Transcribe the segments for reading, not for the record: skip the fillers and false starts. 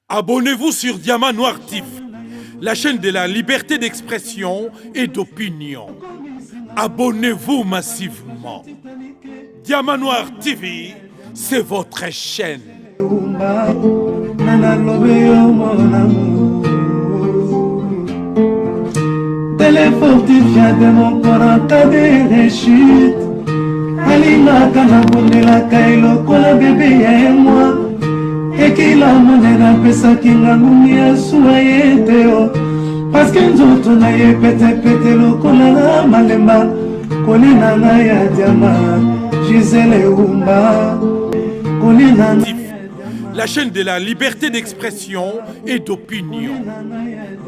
Abonnez-vous sur Diamant Noir TV, la chaîne de la liberté d'expression et d'opinion. Abonnez-vous massivement. Diamant Noir TV, c'est votre chaîne. Téléfortifia de mon corps en cas de rechute. Alingaka na bondelaka elokola bebe ya moi. Ekila monena pesaki ngangu ya suwa ye te o. Paske nzoto na ye pete pete lokola na malemba. Kolina na ya diama Gisele Umba. Kolina na la chaîne de la liberté d'expression et d'opinion.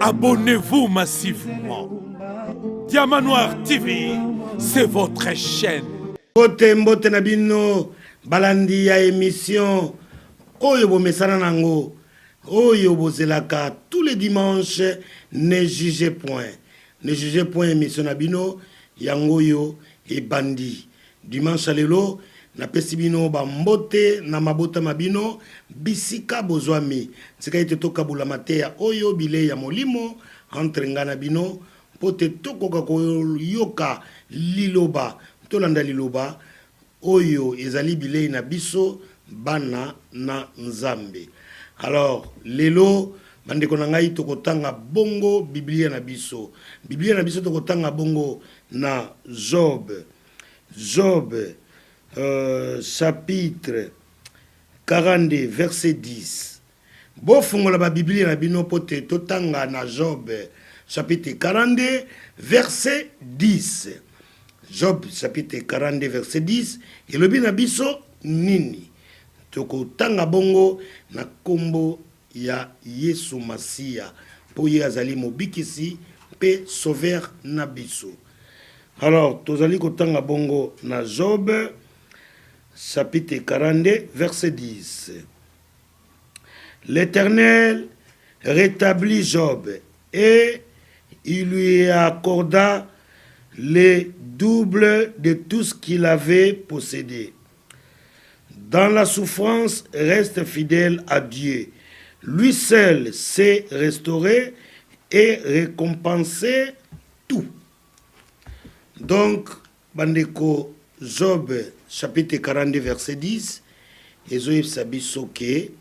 Abonnez-vous massivement. Diamant Noir TV, c'est votre chaîne. Mbote na bino balandi ya émission oyo bomesana nango oyo bozelaka tous les dimanches. Ne jugez point émission na bino yango yo e bandi dimanche lelo na pesi bino ba mbote na mabota mabino bisika bozwami tika ite toka bulama te ya oyo bile ya molimo entre ngana bino pote tokoka koyoka liloba tolanda liloba oyo ezali bilei na biso bana na nzambe. Alors lelo bandeko na ngai tokotanga bongo biblia na biso tokotanga bongo na Job chapitre 42 verset 10. Bofungola ba biblia na bino pote totanga na Job chapitre 42 verset 10. Job chapitre 42 verset 10. Elobi na biso nini? Toko tanga bongo na kombo ya Yesu Masia. Po ye azali mobikisi pe sauveur na biso. Alors, tozali kotanga bongo na Job chapitre 42 verset 10. L'Éternel rétablit Job et il lui accorda le double de tout ce qu'il avait possédé. Dans la souffrance, reste fidèle à Dieu. Lui seul sait restaurer et récompenser tout. Donc, bandeko Job chapitre 42 verset 10, ezoyeb sabiso ke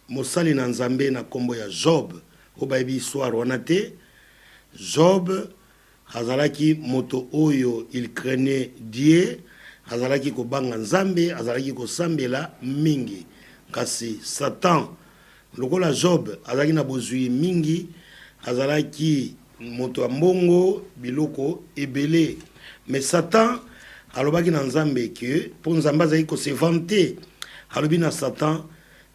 mosali na nzambe na kombo ya Job obayebi histoire wana te. Job azalaki moto oyo il craignait Dieu, azalaki kobanga nzambe, azalaki kosambela mingi. Kasi Satan lokola Job azalaki na bozwi mingi, azalaki moto ya mbongo biloko ebele. Mais Satan alobaki na nzambe ke po nzambe azalaki ko se vanter, alobi na Satan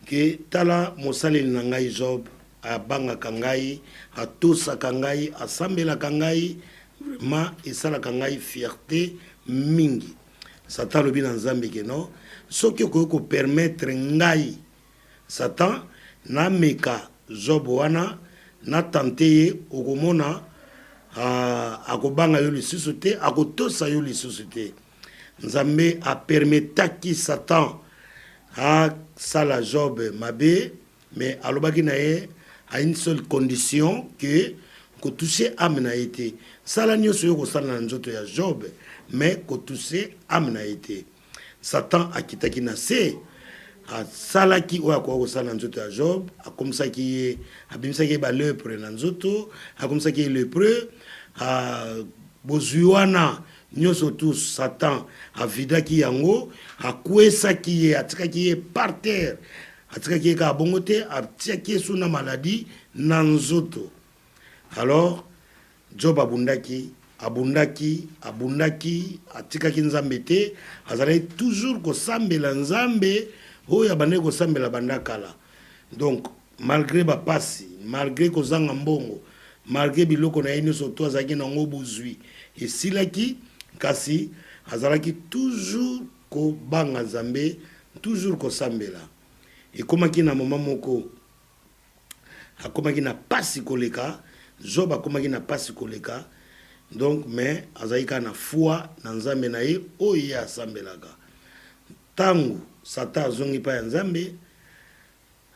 ke tala mosaleli na ngai Job abangaka ngai, atosaka ngai, asambelaka ngai, vraiment esalaka ngai fierté mingi. Satan alobi na nzambe ke non, soki okoki kopermettre ngai Satan nameka Job wana na tante ye, okomona akobanga yo lisusu te, akotosa yo lisusu te. Nzambe apermetaki Satan asala Job mabe, mais alobaki na ye à une seule condition que ko toucher âme na été. Sala nyonso yo kosala na nzoto ya Job, mais ko toucher âme na été. Satan akitaki na se asalaki oyo akoka kosala na nzoto ya Job, akomisaki ye, abimisaki ba lepre na nzoto, akomisaki ye lepre, bozwi wana nyonso tu Satan avidaki yango, akwesaki ye, atikaki ye par terre, atikaki ye ka bongo te, atikaki ye suna maladie na nzoto. Alors Job abundaki, atikaki nzambe te, azalaki toujours kosambela nzambe oyo abandaki kosambela bandakala. Donc malgré bapasi, malgré kozanga mbongo, malgré biloko na ye nyonso to azalaki nango bozwi esilaki, kasi azalaki toujours kobanga nzambe, toujours kosambela. Ekomaki na moma moko akomaki na pasi koleka, Job akomaki na pasi koleka. Donc mais azalika na foi na nzambe na ye oyo asambelaka. Tangu Satan azongi pa ya nzambe,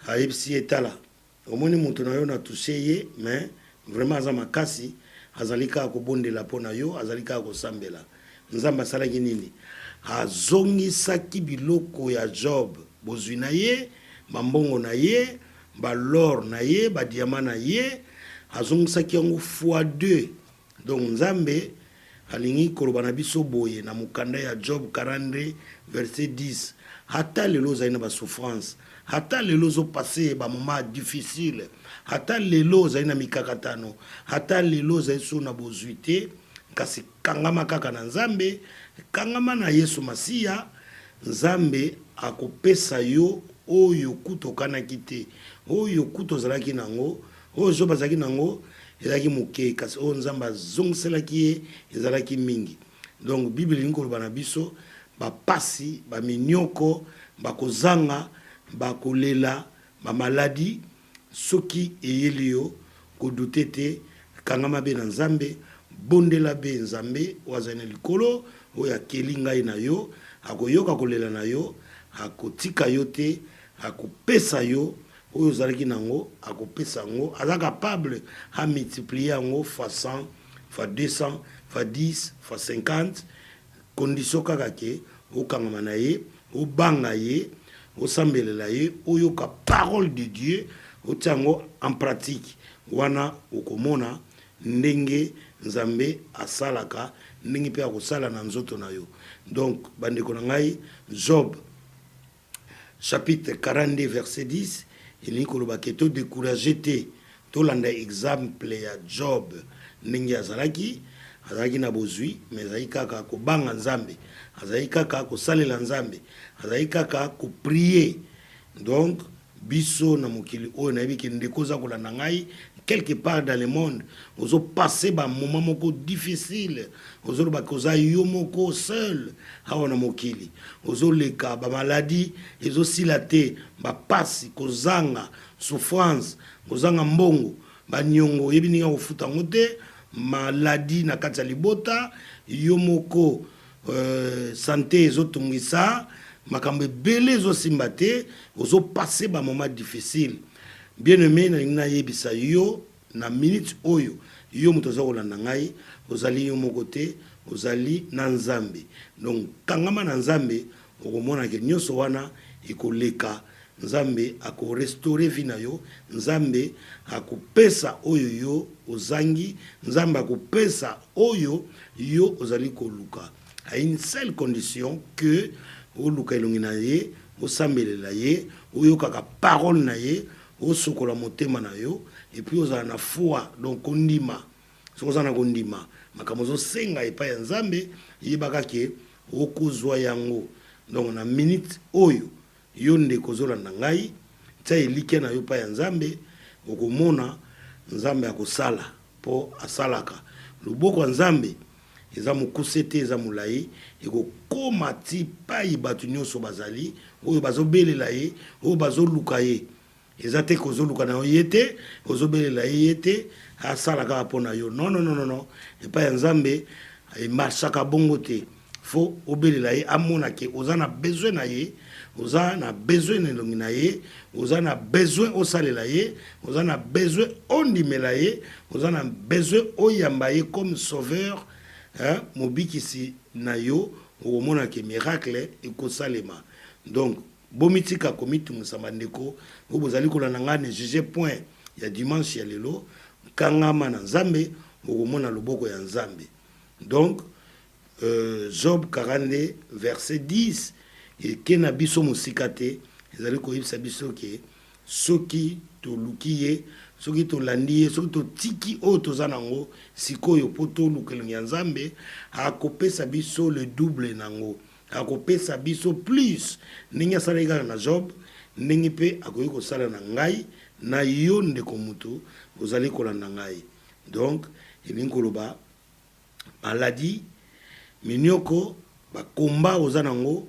ayebisi etala omoni moto na yo na touché ye mais vraiment aza makasi azali kaka kobondela mpo na yo azali kaka kosambela nzambe asalaki nini azongisaki biloko ya Job bozwi na ye bambongo na ye balor na ye badiama na ye azongisaki yango fois 2 donc nzambe alingi koloba na biso boye na mokanda ya Job 42 verset 10 hata lelo ozali na basouffrance hata lelo ozopase bamoma difficile hata lelo ozali na mikakatano hata lelo ozali so na bozwi te kasi kangama kaka na nzambe kangama na Yesu Masiya nzambe akopesa yo oyo kutu okanaki te oyo kutu ozalaki nango oyo Job azalaki nango ezalaki moke kasi oyo nzambe azongiselaki ye ezalaki mingi donc bible elingi koloba na biso bapasi baminyoko bakozanga bakolela bamaladi soki eyeli yo kodute te kangama be na nzambe bondela be nzambe oyo azali na likolo oyo akeli ngai na yo akoyoka kolela na yo akotika yo te akopesa yo oyo ozalaki nango akopesa yango aza capable amultiplier yango fois 100 fois 200 fois 10 fois 50 condition kaka ke okangama na ye obanga ye osambelela ye oyoka parole de Dieu otia yango en pratique wana okomona ndenge nzambe asalaka ndenge mpe akosala na nzoto na yo donc bandeko na ngai Job chapitre 42 verset 10 elingi koloba ke to découragé te tolanda exemple ya Job ndenge azalaki na bozwi mais azalaki kaka kobanga nzambe azalaki kaka kosalela nzambe azalaki kaka koprier donc biso na mokili oyo nayebi ke ndeko oza kolanda ngai quelque part dans le monde ozo passer ba moment moko difficile ozo ba koza yo moko seul awa na mokili ozo leka ba maladie ezo silate ba pasi kozanga souffrance kozanga mbongo ba nyongo yebi ninga kofuta ngote maladie na kati ya libota yo moko santé ezo tungisa makambe belé ezo simba te ozo passer ba moment difficile. Bien-aimé na yebisa yo na minute oyo yo muto za kolanda ngai ozali yo moko te ozali na nzambe donc kangama na nzambe okomona ke nyonso wana ekoleka nzambe ako restaurer vie na yo nzambe akopesa oyo yo ozangi nzambe akopesa oyo yo ozali koluka à une seule condition que oluka elongi na ye osambelela ye oyokaka parole na ye osokola motema na yo et puis ozala na foi donc kondima sokoza na kondima makambo ozosenga epai ya nzambe yebaka ke okozwa yango donc na minute oyo yo ndeko ozolanda ngai tia elike na yo epai ya nzambe okomona nzambe akosala mpo asalaka loboko ya nzambe eza mokuse te eza molai ekokoma ti pai bato nyonso bazali oyo bazobelela ye oyo bazoluka ye eza te kozoluka na yo ye te ozobelela ye te asala kaka mpo na yo non epai ya nzambe emarchaka bongo te fo obelela ye amona ke oza na besoin na ye oza na besoin na elongi na ye oza na besoin osalela ye oza na besoin ondimela ye oza na besoin oyamba ye comme sauveur mobikisi na yo okomona ke miracle ekosalema donc bomitika komitungisa bandeko oyo bozali kolanda ngai ne juge point ya dimanche ya lelo kangama na nzambe okomona loboko ya nzambe donc Job 42 verset 10 eke na biso mosika te ezali koyebisa biso ke soki toluki ye soki tolandi ye soki totiki oyo toza nango sikoyo mpo toluka elongi ya nzambe akopesa biso le double nango akopesa biso plus ndenge asalaki kaka na Job ndenge mpe akoki kosala na ngai na yo ndeko mutu ozali kolanda ngai donc elingi koloba maladi minyoko bakomba oza nango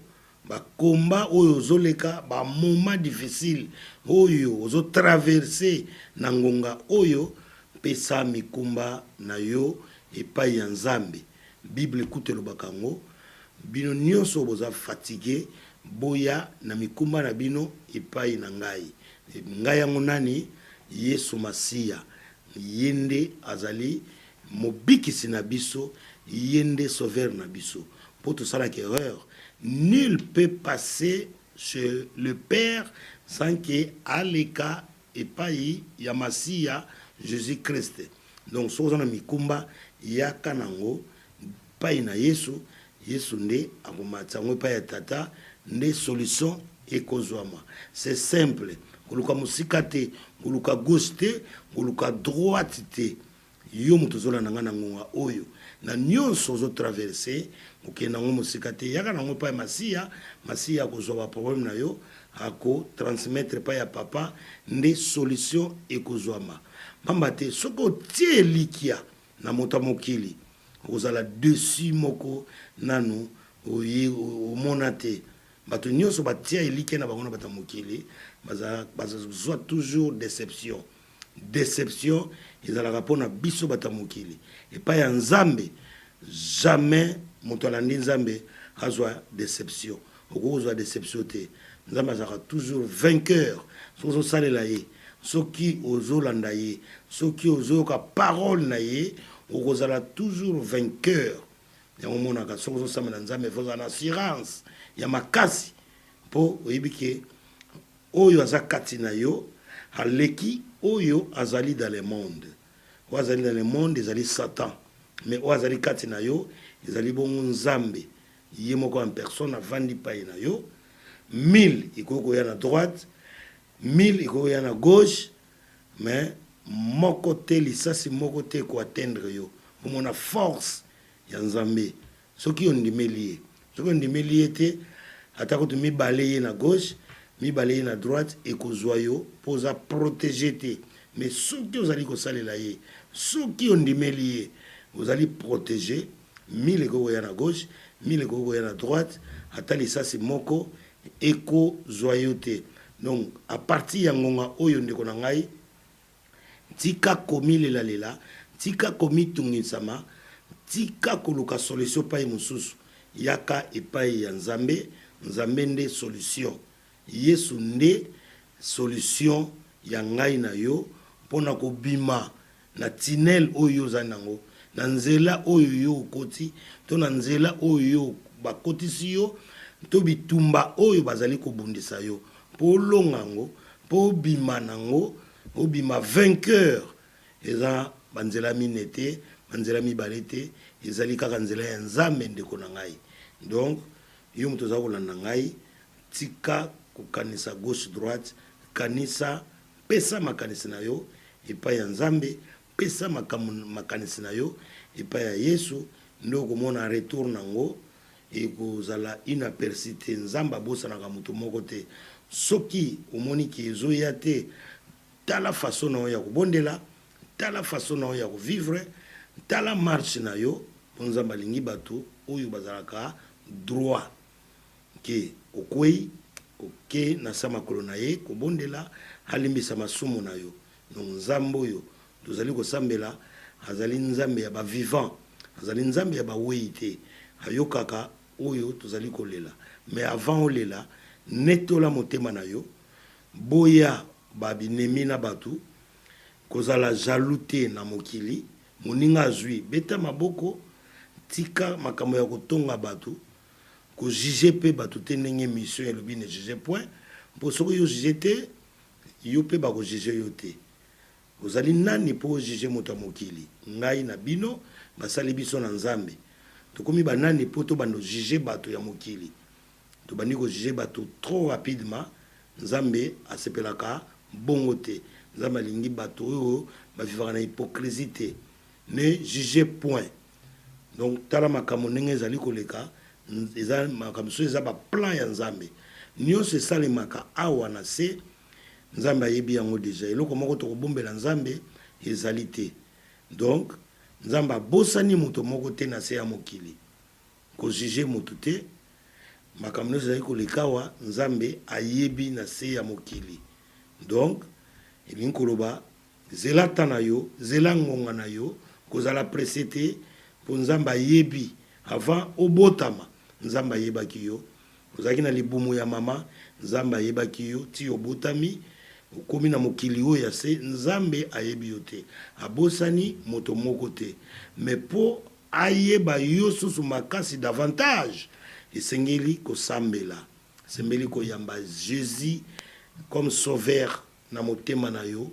bakomba oyo ozoleka bamoma difficile oyo ozotraverse na ngonga oyo pesa mikumba na yo epai ya nzambe bible ekuta elobaka yango bino nyonso boza fatigué boya na mikumba na bino epai na ngai. Ngai yango nani? Yesu Masiya. Yende azali mobikisi na biso, yende sauveur na biso. Pour tout ça la erreur, nul peut passer chez le Père sans que aleka epai ya Masiya Jésus-Christ. Donc soza na mikumba ya kanango pai na Yesu, Yesu nde akomatsango pai ya tata, nde solution ekozwama. C'est simple. Kuluka musikate, kuluka gauche te, kuluka droite te. Yo mutuzola nanga na ngonga oyo. Na nyonso zo traverser, ukena ngo musikate, yaka nango pa Masiya, Masiya kozwa problème na yo, ako transmettre pa ya papa, nde solution ekozwama. Pamba te soko tie likia na mota mokili, kozala dessus moko nanu o monate. Bato nyonso batia elike na bango na bata mokili, baza toujours déception. Déception, ils ont la rapport na biso bata mokili. Et pas ya Nzambe, jamais moto alandi Nzambe azwa déception. Oko azwa déception te. Nzambe azaka toujours vainqueur. Sozo salela ye, soki ozo landa ye, soki ozo ka parole na ye, oko zala toujours vainqueur. Ya mona ka sozo samela Nzambe faut en assurance. Ya makasi po oyibike oyo azakati na yo aleki oyo azali dans le monde. O azali dans le monde ezali Satan, mais o azali kati na yo ezali bongo Nzambe. Ye moko en personne avandi pa na yo. 1000 ikoko ya na droite, 1000 ikoko ya na gauche, mais moko te lisasi moko te ko atteindre yo. Mona force ya Nzambe. Soki ondimeli soki ondimeli ete atako tu mi balayer na gauche, mi balayer na droite et kozwa yo poza protéger te. Mais soki ozali ko salela ye, soki ondimeli ye, vous allez protéger 1000 eko ya na gauche, 1000 eko ya na droite, atali sasi moko eko zoyote. Donc à partir ya ngonga oyo ndeko na ngai, tika komi lela, tika komi tungisama, tika koluka solution pa mususu. Yaka epai ya Nzambe, Nzambe nde solution. Yesu nde solution ya ngai na yo pona ko bima na tinel oyo zanango, na nzela oyo yo koti, to na nzela oyo yo bakotisi yo, to bitumba oyo bazali ko bundisa yo. Po longango, po bima nango, obima vainqueur. Eza banzela minete, banzela mibalete, ezali kaka nzela ya Nzambe ndeko na ngai. Donc yo muto za kolanda ngai, tika kukanisa gauche droite, kanisa pesa makanisi na yo epai ya Nzambe, pesa makanisi na yo epai ya Yesu, ndo komona retour nango ekozala inapercité. Nzamba bosa na mutu moko te. Soki omoni ki ezoya te, tala façon na yo ya kobondela, tala façon na yo ya vivre, tala marche na yo, Nzamba lingi bato oyo bazalaka droit ke okwei oke na sama kolona ye kobondela halimbisa masumu na yo. Donc Nzambe oyo tozali kosambela azali Nzambe ya ba vivant, azali Nzambe ya ba weite, ayokaka oyo tozali kolela. Mais avant olela netola motema na yo, boya babinemi na batu, kozala jaloute na mokili, moninga zui beta maboko, tika makambo ya kotonga batu, ko juger pe batu te ndenge mission elobi ne juger point. Po soko yo juger te, yo pe ba ko juger yo te. Ozali nani po juger moto mokili? Ngai na bino basali biso na Nzambe. Tokomi ba nani po to bando juger batu ya mokili. To bandi ko juger batu trop rapidement. Nzambe asepelaka bongo te. Nzambe lingi batu oyo ba vivra na hypocrisie te. Ne juger point. Donc tala makambo ndenge ezali koleka, eza makambo so eza ba plan ya Nzambe. Nyonso esalemaka awa na se, Nzambe ayebi yango deja. Eloko moko tokobombela Nzambe ezali te. Donc Nzambe abosani moto moko te na se ya mokili ko juger moto te. Makambo nyonso ezali koleka wa Nzambe ayebi na se ya mokili. Donc elingi koloba zela tana yo, zela ngonga na yo, kozala presete po Nzambe ayebi avant obotama. Nzambe ayebaki yo ozalaki na libumu ya mama nzambe ayebaki yo ti obotami okomi na mokili oyo ya se nzambe ayebi yo te abosani moto moko te mais mpo ayeba yo susu makasi davantage esengeli kosambela esengeli koyamba Jésus comme sauveur na motema na yo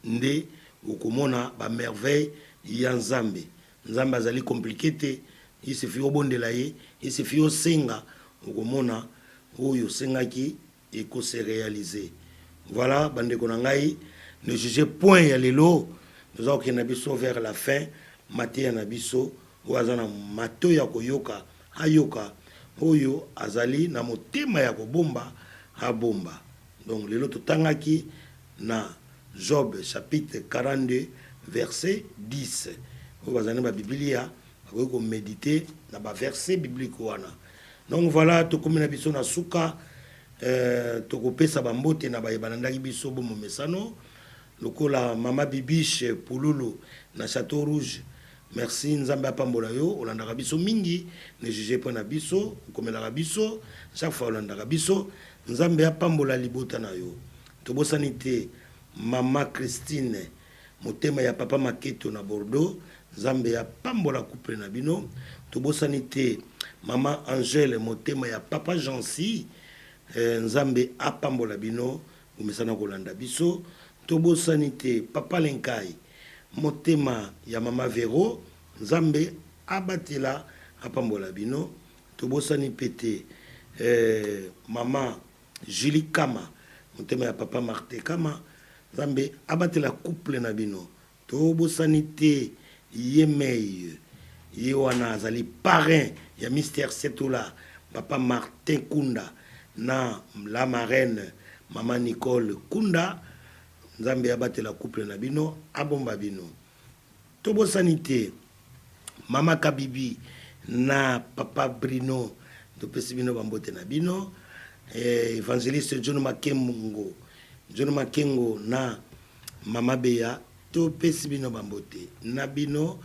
nde okomona ba merveille ya nzambe nzambe azali compliqué te il suffit obondela ye il suffit osenga okomona oyo sengaki eko se réaliser. Voilà bandeko na ngai ne jugez point ya lelo nous allons que biso vers la fin maté na biso oazana mato ya koyoka ayoka oyo azali na motema ya kobomba abomba. Donc lelo totangaki na Job chapitre 42 verset 10 oyo bazali ba Biblia ko méditer na ba verset biblique wana. Donc voilà tokomi na biso na suka tokopesa bambote na bayebanandaki biso bomo mesano lokola mama Bibiche Pululu na Château Rouge. Merci nzambe apambola yo olandaka biso mingi ne juge pas na biso komelaka biso chaque fois olandaka biso nzambe apambola libota na yo tobosani te mama Christine motema ya papa Maketo na Bordeaux nzambe apambola couple na bino tobosani te mama Angèle motema ya papa Jansi nzambe apambola bino umesana kolanda biso tobosani te papa Lenkai motema ya mama Vero nzambe abatela apambola bino tobosani pete mama Julie Kama motema ya papa Martin Kama nzambe abatela couple na bino tobosani te Yemei ye wana azali parrain ya mystère Setola papa Martin Kunda na la marraine mama Nicole Kunda nzambe abatela couple na bino abomba bino tobosani te mama Kabibi na papa Brino topesi bino bambote na bino évangéliste John Makengo na mama Beya topesi bino bambote na bino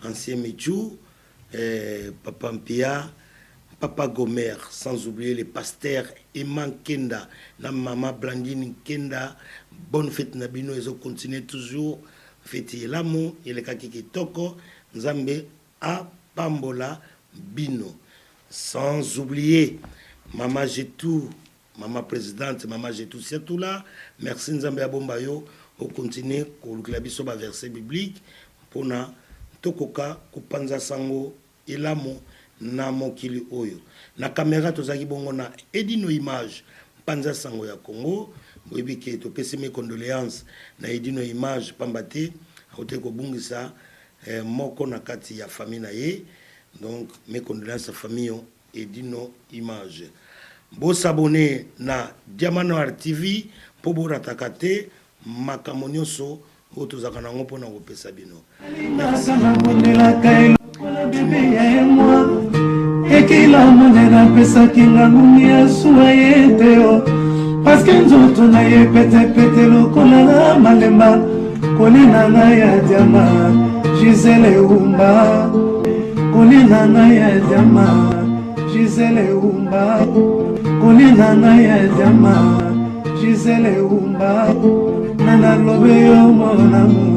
ancien Michou papa Mpia papa Gomer, sans oublier les pasteurs Eman Kenda, la maman Blandine Kenda, bonne fête Nabino, ils ont continué toujours, fêter l'amour, et le kakiki toko, Nzambe a Pambola Bino. Sans oublier maman Jetou, maman présidente, maman Jetou Setoula, merci Nzambe a Bombayo, on continue, pour le biso ba verset biblique, pour na tokoka, kupanza sango, et l'amour, na mokili oyo na caméra tozaki bongo na Edino Image panza sango ya Congo boyebi ke topesi mes condoléances na Edino Image pambate akote kobungisa moko na kati ya famille na ye donc mes condoléances à famille Edino Image bo s'abonner na Diamant Noir TV po bo ratakate makambo nyonso oyo tozaka nango mpona kopesa bino ekila monena pesaki ngangumi ya suwa ye te o paske nzoto na ye petepete lokola malemba kolina ngai ya diama Gisele Umba kolina ngai ya diama Gisele Umba kolina ngai ya diama Gisele Umba nana lobe yo mon amour